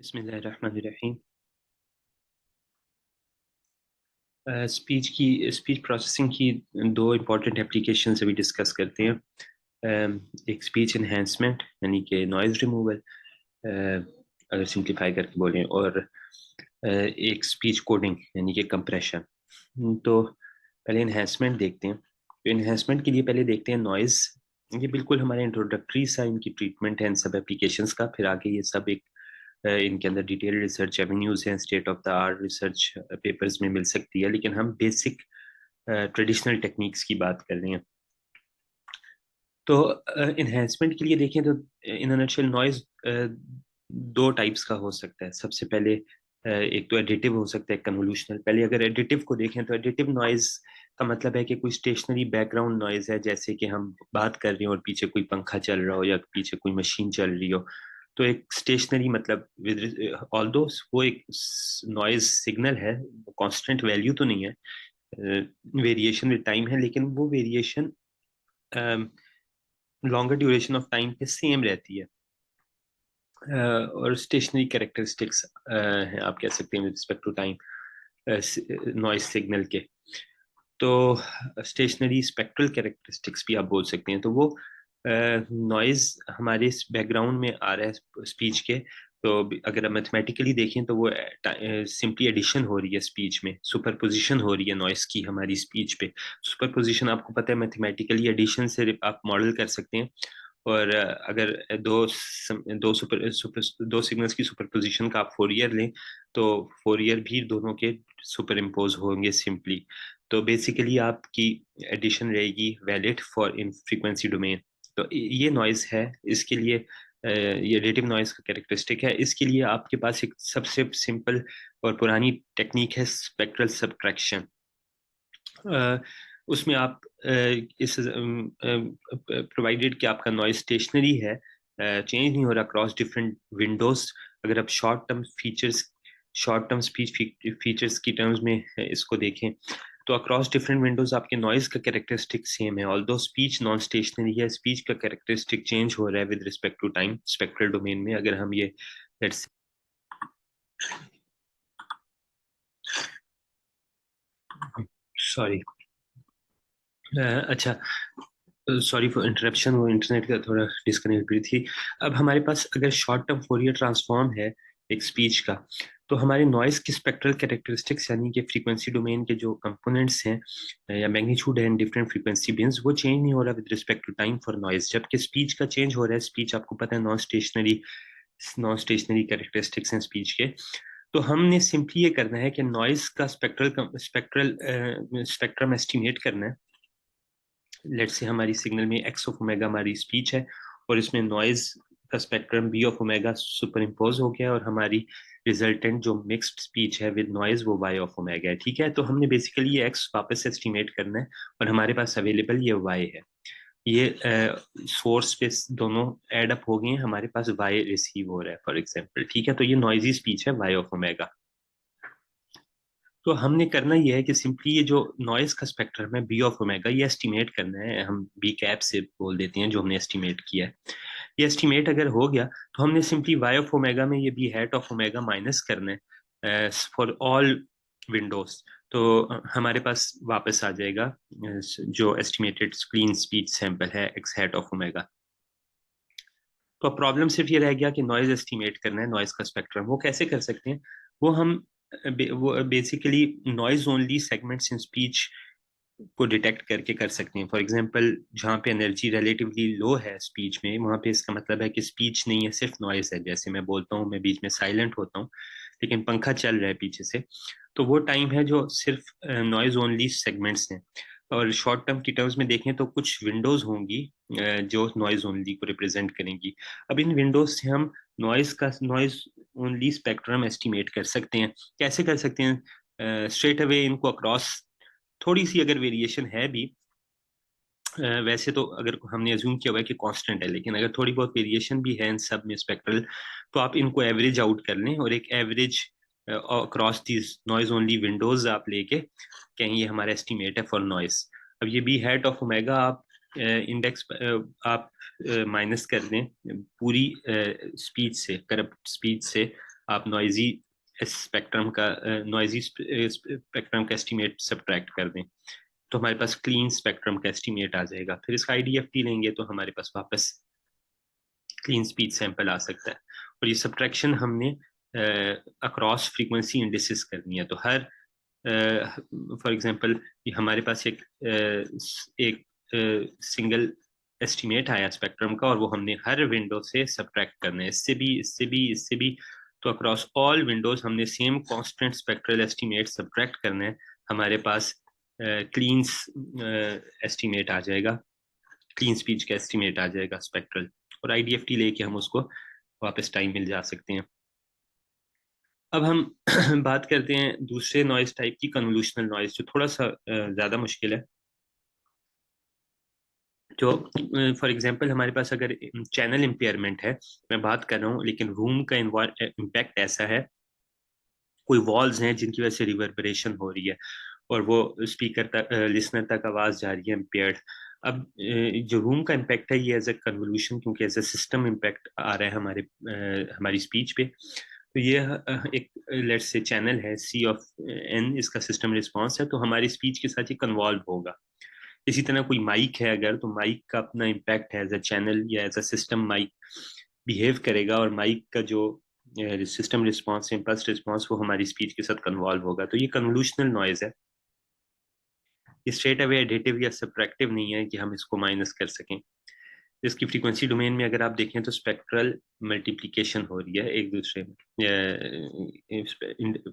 बिस्मिल्लाहिर्रहमानिर्रहीम। Speech processing की दो इम्पॉर्टेंट एप्लीकेशंस अभी डिस्कस करते हैं। एक स्पीच इन्हेंसमेंट यानी कि नॉइज़ रिमूवल, अगर सिंप्लीफाई करके बोलें, और एक स्पीच कोडिंग यानी कि कंप्रेशन। तो पहले इन्हेंसमेंट देखते हैं। तो इन्हेंसमेंट के लिए पहले देखते हैं नॉइज़। ये बिल्कुल हमारे इंट्रोडक्टरी सा इनकी ट्रीटमेंट है इन सब एप्लीकेशंस का। फिर आगे ये सब एक इनके अंदर डिटेल रिसर्च एवेन्यूज हैं, state of the art research papers में मिल सकती है, लेकिन हम बेसिक ट्रेडिशनल टेक्निक्स की बात कर रहे हैं। तो इन्हेंसमेंट के लिए देखें तो इन नटशेल नॉइज दो टाइप्स का हो सकता है। सबसे पहले एक तो एडिटिव हो सकता है, कन्वोल्यूशनल। पहले अगर एडिटिव को देखें तो एडिटिव नॉइज का मतलब है कि कोई स्टेशनरी बैकग्राउंड नॉइज है, जैसे कि हम बात कर रहे हो और पीछे कोई पंखा चल रहा हो या पीछे कोई मशीन चल रही हो। तो एक स्टेशनरी मतलब विद ऑल्दो वो एक नॉइज सिग्नल है, कांस्टेंट वैल्यू तो नहीं है, वेरिएशन विद टाइम है, लेकिन वो variation longer duration of time पे सेम रहती है। और स्टेशनरी कैरेक्टरिस्टिक्स हैं, आप कह सकते हैं, with respect to time noise signal के। तो स्टेशनरी स्पेक्ट्रल कैरेक्टरिस्टिक्स भी आप बोल सकते हैं। तो वो नॉइज हमारे बैकग्राउंड में आ रहा है स्पीच के। तो अगर मैथमेटिकली देखें तो वो सिंपली एडिशन हो रही है स्पीच में, सुपरपोजिशन हो रही है नॉइस की हमारी स्पीच पे। सुपरपोजिशन आपको पता है, मैथमेटिकली एडिशन से आप मॉडल कर सकते हैं। और अगर दो सिग्नल्स की सुपरपोजिशन का आप फोरियर लें तो फोरियर भी दोनों के सुपर इम्पोज होंगे सिंपली। तो बेसिकली आपकी एडिशन रहेगी valid for in frequency domain. तो ये नॉइज है। इसके लिए ये रेटिव नॉइज का कैरेक्टरिस्टिक है। इसके लिए आपके पास एक सबसे सिंपल और पुरानी टेक्निक है, स्पेक्ट्रल सबट्रैक्शन। उसमें आप इस प्रोवाइडेड कि आपका नॉइज स्टेशनरी है, चेंज नहीं हो रहा क्रॉस डिफरेंट विंडोज। अगर आप शॉर्ट टर्म स्पीच फीचर्स की टर्म्स में इसको देखें तो अक्रॉस डिफरेंट विंडोज आपके नॉइज का कैरेक्टरिस्टिक सेम है। ऑल्दो स्पीच नॉन स्टेशनरी है, स्पीच का कैरेक्टरिस्टिक चेंज हो रहा है with respect to time spectral domain में। अगर हम ये सॉरी, अच्छा, सॉरी फॉर इंटरप्शन, वो इंटरनेट का थोड़ा डिस्कनेक्ट हुई थी। अब हमारे पास अगर शॉर्ट टर्म फोरियर ट्रांसफॉर्म है एक स्पीच का, तो हमारे नॉइस की स्पेक्ट्रल कैरेक्टरिस्टिक्स यानी कि फ्रीक्वेंसी डोमेन के जो कंपोनेंट्स हैं या मैग्नीट्यूड है इन डिफरेंट फ्रीक्वेंसी बिन्स, वो चेंज नहीं हो रहा with respect to time for noise. जबकि स्पीच का चेंज हो रहा है। स्पीच आपको पता है नॉन स्टेशनरी कैरेक्टरिस्टिक्स हैं स्पीच के। तो हमने सिंपली ये करना है कि नॉइस का स्पेक्ट्रम एस्टिमेट करना है। लेट्स से हमारी सिग्नल में एक्स ऑफ ओमेगा हमारी स्पीच है और इसमें नॉइज का spectrum B of omega superimpose हो गया, और हमारी रिजल्टेंट जो मिक्स्ड स्पीच है विद नॉइज वो वाई ऑफ ओमेगा है। ठीक है, तो हमने बेसिकली ये एक्स वापस एस्टिमेट करना है और हमारे पास अवेलेबल ये वाई है। ये सोर्स पे दोनों एड अप हो गए हैं, हमारे पास वाई रिसीव हो रहा है फॉर एग्जाम्पल। ठीक है, तो ये नॉइजी स्पीच है वाई ऑफ ओमेगा। तो हमने करना ये है कि सिंपली ये जो नॉइस का स्पेक्ट्रम है बी ऑफ ओमेगा, ये एस्टिमेट करना है। हम बी कैप से बोल देते हैं जो हमने एस्टिमेट किया है। ये एस्टिमेट अगर हो गया तो हमने सिंपली वाई ऑफ ओमेगा में ये B hat of omega minus करना है फॉर ऑल विंडोज। तो हमारे पास वापस आ जाएगा जो एस्टिमेटेड क्लीन स्पीच सैंपल है एक्स हैट ऑफ ओमेगा। तो अब प्रॉब्लम सिर्फ ये रह गया कि नॉइज एस्टिमेट करना है, नॉइज का स्पेक्ट्रम। वो कैसे कर सकते हैं? वो हम वो basically noise only segments in speech को डिटेक्ट करके कर सकते हैं। फॉर एग्जांपल, जहाँ पे एनर्जी रिलेटिवली लो है स्पीच में, वहाँ पे इसका मतलब है कि स्पीच नहीं है, सिर्फ नॉइज है। जैसे मैं बोलता हूँ, मैं बीच में साइलेंट होता हूँ लेकिन पंखा चल रहा है पीछे से, तो वो टाइम है जो सिर्फ नॉइज ओनली सेगमेंट्स हैं। और शॉर्ट टर्म की टर्म्स में देखें तो कुछ विंडोज होंगी जो नॉइज ओनली को रिप्रेजेंट करेंगी। अब इन विंडोज से हम नॉइज ओनली स्पेक्ट्रम एस्टिमेट कर सकते हैं। कैसे कर सकते हैं? स्ट्रेट अवे इनको अक्रॉस थोड़ी सी अगर वेरिएशन है भी, वैसे तो अगर हमने अज्यूम किया हुआ है कि कांस्टेंट है, लेकिन अगर थोड़ी बहुत वेरिएशन भी है इन सब में स्पेक्ट्रल, तो आप इनको एवरेज आउट कर लें और एक average across these noise only Windows आप लेके कहें ये हमारा एस्टिमेट है फॉर नॉइज। अब ये बी हैट ऑफ ओमेगा आप इंडेक्स आप माइनस कर दें पूरी स्पीच से, करप्ट स्पीच से, आप नॉइजी स्पेक्ट्रम का एस्टिमेट सब्ट्रैक्ट कर दें, तो हमारे पास क्लीन स्पेक्ट्रम का एस्टिमेट आ जाएगा। फिर इसका आईडीएफटी लेंगे तो हमारे पास वापस क्लीन स्पीच सैंपल आ सकता है। और ये सब्ट्रैक्शन हमने अक्रॉस फ्रीक्वेंसी इंडिसेस करनी है। तो हर फॉर एग्जांपल हमारे पास एक सिंगल एस्टिमेट आया स्पेक्ट्रम का, और वो हमने हर विंडो से सब्ट्रैक्ट करना है, इससे भी, इससे भी, इससे भी। तो अक्रॉस ऑल विंडोज हमने same constant spectral estimate subtract करना है। हमारे पास क्लीन एस्टिमेट आ जाएगा, क्लीन स्पीच का एस्टिमेट आ जाएगा स्पेक्ट्रल, और आईडीएफटी लेके हम उसको वापस टाइम मिल जा सकते हैं। अब हम बात करते हैं दूसरे नॉइज टाइप की, कन्वोल्यूशनल नॉइज, जो थोड़ा सा ज्यादा मुश्किल है। जो फॉर एग्जांपल हमारे पास अगर चैनल इम्पेयरमेंट है, मैं बात कर रहा हूँ, लेकिन रूम का इम्पैक्ट ऐसा है, कोई वॉल्स हैं जिनकी वजह से रिवर्बरेशन हो रही है, और वो स्पीकर तक, लिसनर तक आवाज जा रही है इम्पेयर्ड। अब जो रूम का इम्पैक्ट है, ये एज ए कन्वोल्यूशन, क्योंकि एज ए सिस्टम इम्पैक्ट आ रहा है हमारी स्पीच पे। तो ये एक लेट्स से चैनल है सी ऑफ एन, इसका सिस्टम रिस्पॉन्स है, तो हमारी स्पीच के साथ ये कन्वॉल्व होगा। इसी तरह कोई माइक है अगर, तो माइक का अपना इम्पैक्ट है, एज अ चैनल या as a system mic behave करेगा, और माइक का जो सिस्टम रिस्पॉन्स, इम्पल्स रिस्पॉन्स, वो हमारी स्पीच के साथ कन्वॉल्व होगा। तो ये कन्वोल्यूशनल नॉइज है। ये स्ट्रेट अवे एडिटिव या सब्ट्रैक्टिव नहीं है कि हम इसको माइनस कर सकें। इसकी फ्रीक्वेंसी डोमेन में अगर आप देखें तो स्पेक्ट्रल मल्टीप्लिकेशन हो रही है एक दूसरे में,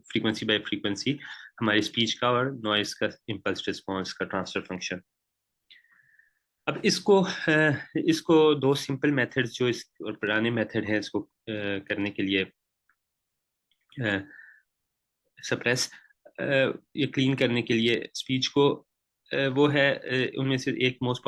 फ्रीक्वेंसी बाय फ्रीक्वेंसी, हमारी स्पीच का और नॉइज का इम्पल्स रिस्पॉन्स का ट्रांसफर फंक्शन। अब इसको दो सिंपल मेथड्स जो इस और पुराने मेथड हैं इसको करने के लिए, सप्रेस ये क्लीन करने के लिए स्पीच को, वो है उनमें से एक मोस्ट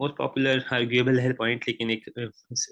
पॉपुलर आर्ग्यूएबल है पॉइंट, लेकिन एक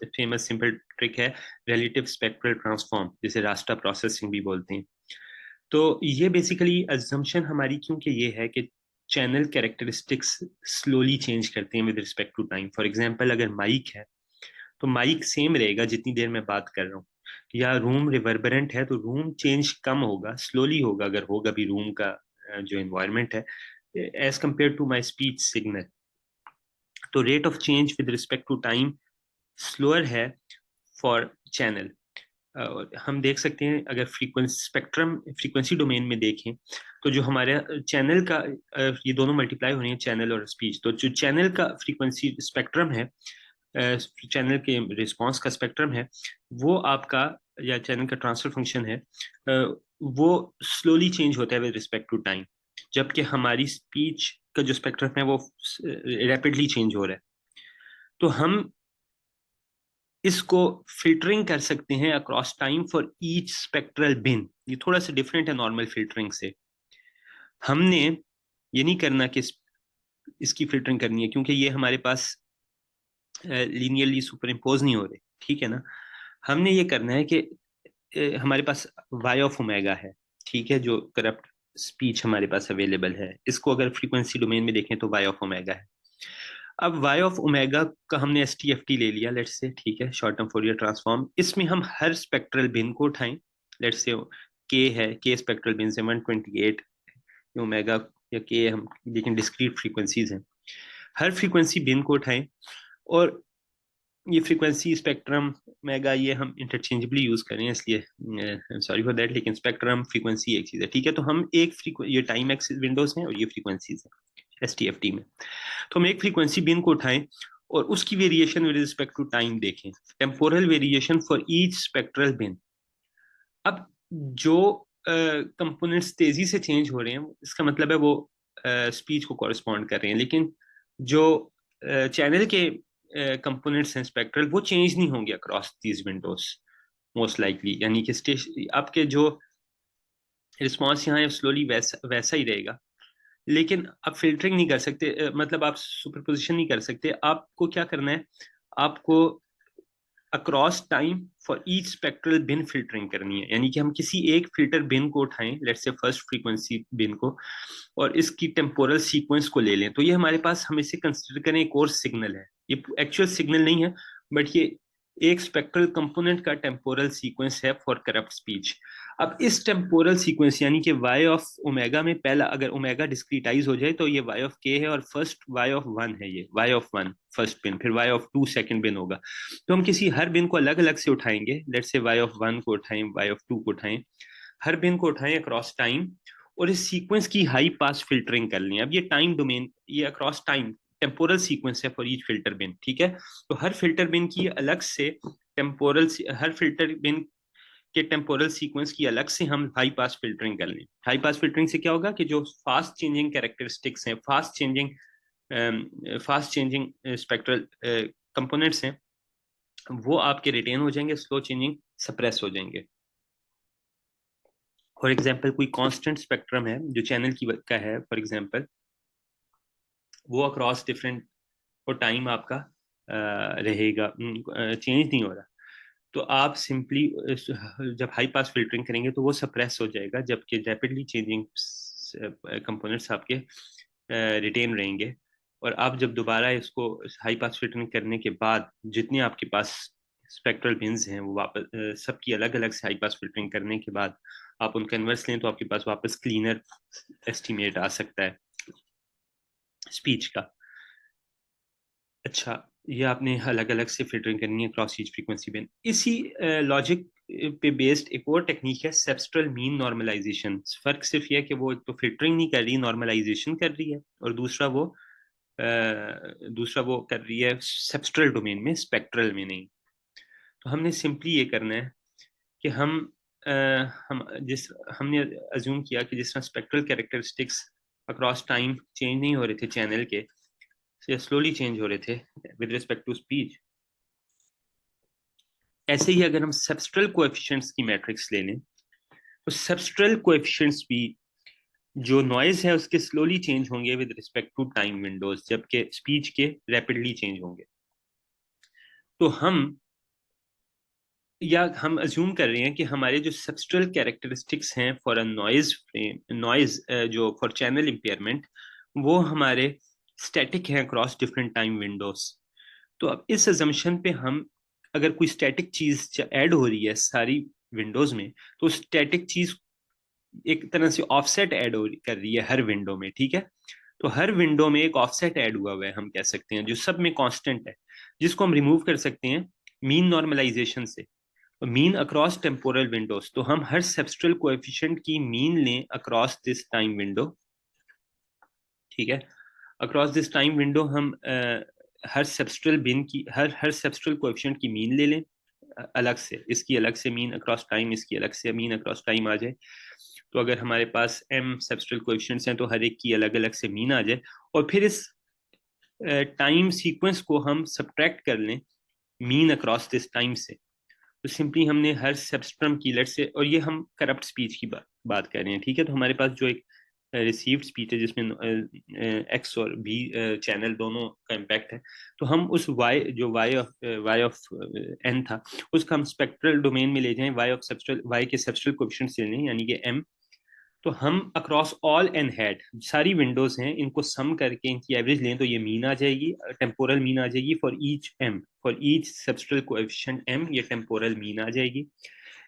फेमस सिंपल ट्रिक है, रिलेटिव स्पेक्ट्रल ट्रांसफॉर्म, जिसे रास्टा प्रोसेसिंग भी बोलते हैं। तो ये बेसिकली अजम्पशन हमारी क्योंकि ये है कि चैनल कैरेक्टरिस्टिक्स स्लोली चेंज करते हैं with respect to time. For example अगर माइक है, तो माइक सेम रहेगा जितनी देर मैं बात कर रहा हूँ, या रूम रिवर्बरेंट है तो रूम चेंज कम होगा, स्लोली होगा, अगर होगा भी रूम का जो एनवायरनमेंट है, as compare to my speech signal. तो rate of change with respect to time slower है फॉर चैनल। हम देख सकते हैं अगर फ्रीक्वेंसी डोमेन में देखें, तो जो हमारे चैनल का ये दोनों मल्टीप्लाई हो रही है, चैनल और स्पीच, तो जो चैनल का फ्रीक्वेंसी स्पेक्ट्रम है, चैनल के रिस्पांस का स्पेक्ट्रम है, वो आपका, या चैनल का ट्रांसफर फंक्शन है, वो स्लोली चेंज होता है विद रिस्पेक्ट टू टाइम, जबकि हमारी स्पीच का जो स्पेक्ट्रम है वो रैपिडली चेंज हो रहा है। तो हम इसको फिल्टरिंग कर सकते हैं across time for each spectral bin. ये थोड़ा सा डिफरेंट है नॉर्मल फिल्टरिंग से। हमने ये नहीं करना कि इसकी फिल्टरिंग करनी है, क्योंकि ये हमारे पास लीनियरली सुपर इम्पोज नहीं हो रहे, ठीक है ना। हमने ये करना है कि हमारे पास वाई ऑफ ओमेगा है, ठीक है, जो करप्ट स्पीच हमारे पास अवेलेबल है, इसको अगर फ्रीक्वेंसी डोमेन में देखें तो वाई ऑफ ओमेगा है। अब वाई ऑफ ओमेगा का हमने एस टी एफ टी ले लिया, लेट्स से, ठीक है, शॉर्ट टर्म फोरियर ट्रांसफॉर्म। इसमें हम हर स्पेक्ट्रल बिन को उठाएं, लेट्स से के है, के स्पेक्ट्रल बिन से 128 ओमेगा या के, हम लेकिन डिस्क्रीट फ्रीक्वेंसीज हैं, हर फ्रीक्वेंसी बिन को उठाएं, और ये फ्रीक्वेंसी स्पेक्ट्रम मेगा ये हम इंटरचेंजेबली यूज करें, इसलिए सॉरी फॉर दैट, लेकिन स्पेक्ट्रम फ्रीक्वेंसी एक चीज है, ठीक है। तो हम ये टाइम एक्सिस विंडोज हैं और ये फ्रीक्वेंसीज हैं एस टी एफ टी में। तो हम एक फ्रीक्वेंसी बिन को उठाएं और उसकी variation with respect to time देखें, temporal variation for each spectral bin. अब जो कंपोनेंट्स तेजी से चेंज हो रहे हैं, इसका मतलब है वो स्पीच को कॉरेस्पॉन्ड कर रहे हैं, लेकिन जो चैनल के कंपोनेंट्स हैं स्पेक्ट्रल, वो चेंज नहीं होंगे across these Windows most likely, यानी कि स्टेशन आपके जो रिस्पॉन्स यहाँ है स्लोली वैसा वैसा ही रहेगा, लेकिन आप फिल्टरिंग नहीं कर सकते, मतलब आप सुपरपोजिशन नहीं कर सकते। आपको क्या करना है, आपको across time for each spectral bin filtering करनी है, यानी कि हम किसी एक फिल्टर बिन को उठाएं, लेट्स से फर्स्ट फ्रीक्वेंसी बिन को, और इसकी टेम्पोरल सीक्वेंस को ले लें। तो ये हमारे पास, हम इसे कंसिडर करें एक और सिग्नल है, ये एक्चुअल सिग्नल नहीं है, बट ये एक स्पेक्ट्रल कंपोनेंट का टेम्पोरल सीक्वेंस है फॉर करप्ट स्पीच। अब इस टेम्पोरल सीक्वेंस यानी कि वाई ऑफ ओमेगा में पहला अगर ओमेगा डिस्क्रीटाइज हो जाए तो ये वाई ऑफ के है, और फर्स्ट वाई ऑफ वन है, ये वाई ऑफ वन फर्स्ट बिन, फिर वाई ऑफ टू सेकंड बिन होगा। तो हम किसी हर बिन को अलग अलग से उठाएंगे, let's say Y of one को उठाएं, वाई ऑफ टू को उठाएं, हर बिन को उठाएं अक्रॉस टाइम, और इस सीक्वेंस की हाई पास फिल्टरिंग कर लें। अब ये टाइम डोमेन, ये अक्रॉस टाइम टेम्पोरल सीक्वेंस है फॉर ईच फिल्टर बिन, ठीक है। तो हर फिल्टर बिन की अलग से टेम्पोरल, हर फिल्टर बिन के टेम्पोरल सीक्वेंस की अलग से हम हाई पास फिल्टरिंग कर लें। हाई पास फिल्टरिंग से क्या होगा कि जो फास्ट चेंजिंग कैरेक्टरिस्टिक्स हैं, फास्ट चेंजिंग स्पेक्ट्रल कंपोनेंट्स हैं, वो आपके रिटेन हो जाएंगे, स्लो चेंजिंग सप्रेस हो जाएंगे। फॉर एग्जाम्पल कोई कांस्टेंट स्पेक्ट्रम है जो चैनल की का है, फॉर एग्जाम्पल वो अक्रॉस डिफरेंट और टाइम आपका रहेगा, चेंज नहीं हो रहा, तो आप सिंपली जब हाई पास फिल्टरिंग करेंगे तो वो सप्रेस हो जाएगा, जबकि रैपिडली चेंजिंग कंपोनेंट्स आपके रिटेन रहेंगे। और आप जब दोबारा इसको हाई पास फिल्टरिंग करने के बाद जितने आपके पास स्पेक्ट्रल बिन्स हैं वो वापस सबकी अलग अलग से हाई पास फिल्टरिंग करने के बाद आप उनका इन्वर्स लें तो आपके पास वापस क्लीनर एस्टिमेट आ सकता है स्पीच का। अच्छा, ये आपने अलग अलग से फिल्टरिंग करनी है क्रॉस ईच फ्रीक्वेंसी बिन। इसी लॉजिक पे बेस्ड एक और टेक्निक है सेप्स्ट्रल मीन नॉर्मलाइजेशन। फर्क सिर्फ ये है कि वो एक तो फिल्टरिंग नहीं कर रही, नॉर्मलाइजेशन कर रही है, और दूसरा वो कर रही है सेप्स्ट्रल डोमेन में, स्पेक्ट्रल में नहीं। तो हमने सिंपली ये करना है कि अ, हम जिस हमने अज्यूम किया कि जिस तरह spectral characteristics across time change नहीं हो रहे थे चैनल के, से स्लोली चेंज हो रहे थे विद रिस्पेक्ट टू स्पीच, ऐसे ही अगर हम सबस्ट्रल कोएफिशिएंट्स की मैट्रिक्स ले लें तो सबस्ट्रल कोएफिशिएंट्स भी जो नॉइज है उसके स्लोली चेंज होंगे with respect to time windows, जबकि स्पीच के रैपिडली चेंज होंगे। तो हम अज्यूम कर रहे हैं कि हमारे जो सबस्ट्रल कैरेक्टरिस्टिक्स हैं for a noise frame, noise जो फॉर चैनल इंपेयरमेंट, वो हमारे स्टैटिक हैं अक्रॉस डिफरेंट टाइम विंडोज। तो अब इस अजम्पशन पे हम, अगर कोई स्टैटिक चीज ऐड हो रही है सारी विंडोज में, तो स्टैटिक चीज एक तरह से ऑफसेट ऐड कर रही है हर विंडो में, ठीक है। तो हर विंडो में एक ऑफसेट ऐड हुआ हुआ है, हम कह सकते हैं, जो सब में कांस्टेंट है, जिसको हम रिमूव कर सकते हैं मीन नॉर्मलाइजेशन से, मीन अक्रॉस टेम्पोरल विंडोज। तो हम हर सेप्स्ट्रल कोएफिशिएंट की मीन लें अक्रॉस दिस टाइम विंडो, ठीक है। अक्रॉस दिस टाइम विंडो हम हर सेप्स्ट्रल बिन की हर सेप्स्ट्रल कोएफिशिएंट की मीन ले लें अलग से, इसकी अलग से मीन अक्रॉस टाइम, इसकी अलग से मीन अक्रॉस टाइम आ जाए। तो अगर हमारे पास एम सेप्स्ट्रल कोएफिशिएंट्स हैं तो हर एक की अलग अलग से मीन आ जाए, और फिर इस टाइम सीक्वेंस को हम सब्ट्रैक्ट कर लें मीन अक्रॉस दिस टाइम से। तो सिंपली हमने हर सबस्ट्रम की लेट से, और ये हम करप्ट स्पीच की बात कर रहे हैं, ठीक है। तो हमारे पास जो एक रिसीव्ड स्पीच है जिसमें एक्स और बी चैनल दोनों का इम्पैक्ट है, तो हम उस वाई जो वाई ऑफ एन था उसका हम स्पेक्ट्रल डोमेन में ले जाएं, वाई ऑफ सबस्ट्रल वाई के सबस्ट्रल कोएफिशिएंट्स ले लें यानी कि एम। तो हम अक्रॉस ऑल एन हेड सारी विंडोज हैं इनको सम करके इनकी एवरेज लें तो ये मीन आ जाएगी, टेम्पोरल मीन आ जाएगी for each M, for each cepstral coefficient M, ये टेम्पोरल मीन आ जाएगी।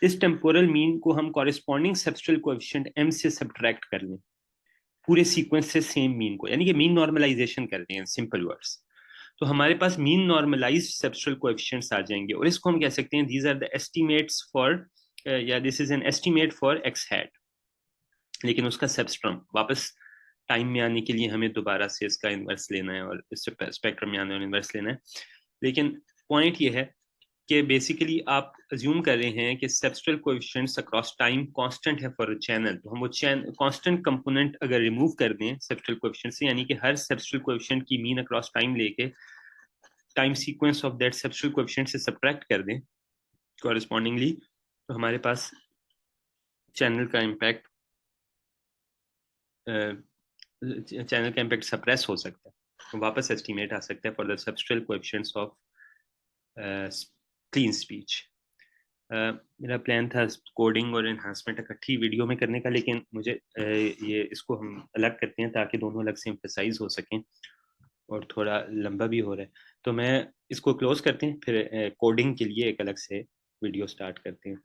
इस टेम्पोरल मीन को हम कॉरेस्पॉन्डिंग सबस्ट्रल कोएफिशिएंट एम से सब्ट्रैक्ट कर लें पूरे सीक्वेंस से सेम मीन को, यानी कि मीन नॉर्मलाइजेशन कर रहे हैं सिंपल वर्ड्स। तो हमारे पास मीन नॉर्मलाइज्ड सबस्ट्रल कोएफिशिएंट्स आ जाएंगे, और इसको हम कह सकते हैं these are the estimates for, या this is an estimate for X hat. लेकिन उसका सेप्स्ट्रम वापस टाइम में आने के लिए हमें दोबारा से इसका इन्वर्स लेना है, और इससे स्पेक्ट्रम में आने और इन्वर्स लेना है। लेकिन पॉइंट ये है कि बेसिकली आप अज्यूम कर रहे हैं कि सेप्स्ट्रल कोएफिशिएंट्स अक्रॉस टाइम कांस्टेंट है फॉर अ चैनल, तो हम वो कांस्टेंट कंपोनेंट अगर रिमूव कर दें सेप्स्ट्रल कोएफिशिएंट से, यानी कि हर सेप्स्ट्रल कोएफिशिएंट की मीन अक्रॉस टाइम लेके time sequence of that cepstral coefficient से सब्ट्रैक्ट कर दें कॉरेस्पॉन्डिंगली, तो हमारे पास चैनल का इम्पैक्ट चैनल का इम्पैक्ट सप्रेस हो सकता है, वापस एस्टिमेट आ सकता है for the cepstral coefficients of clean speech. मेरा प्लान था कोडिंग और एनहांसमेंट इकट्ठी वीडियो में करने का, लेकिन मुझे ये इसको हम अलग करते हैं ताकि दोनों अलग से एम्फेसाइज हो सकें। और थोड़ा लंबा भी हो रहा है। तो मैं इसको क्लोज करते हैं, फिर कोडिंग के लिए एक अलग से वीडियो स्टार्ट करते हैं।